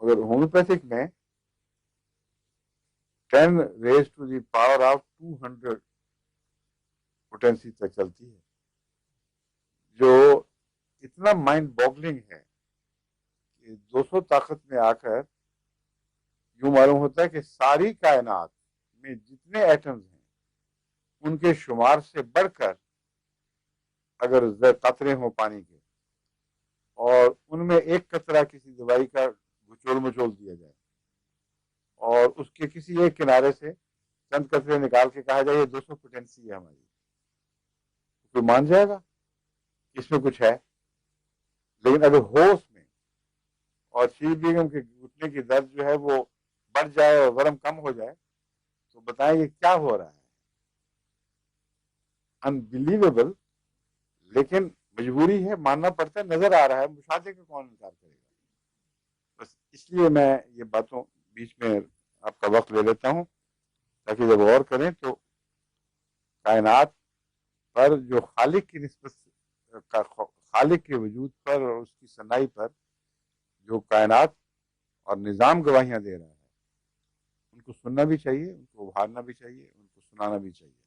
مگر ہومیوپیتھک میں 10⁻⁴ پوٹینسی تک چلتی ہے، جو اتنا مائنڈ باگلنگ ہے کہ 200 طاقت میں آ کر یوں معلوم ہوتا ہے کہ ساری کائنات میں جتنے ایٹمز ہیں ان کے شمار سے بڑھ کر اگر قطرے ہوں پانی کے اور ان میں ایک قطرہ کسی دوائی کا گچول مچول دیا جائے اور اس کے کسی ایک کنارے سے چند قطرے نکال کے کہا جائے یہ 200 پوٹینسی ہے ہماری، کوئی مان جائے گا اس میں کچھ ہے؟ لیکن اگر ہوش میں اور شیر بیگم کے گھٹنے کی درد جو ہے وہ بڑھ جائے اور ورم کم ہو جائے تو بتائیں یہ کیا ہو رہا ہے؟ انبلیویبل، لیکن مجبوری ہے، ماننا پڑتا ہے، نظر آ رہا ہے، مشاہدے کا کون انکار کرے گا؟ بس اس لیے میں یہ باتوں بیچ میں آپ کا وقت لے لیتا ہوں تاکہ جب غور کریں تو کائنات پر جو خالق کی نسبت خالق کے وجود پر اور اس کی صنائی پر جو کائنات اور نظام گواہیاں دے رہا ہے ان کو سننا بھی چاہیے، ان کو ابھارنا بھی چاہیے، ان کو سنانا بھی چاہیے۔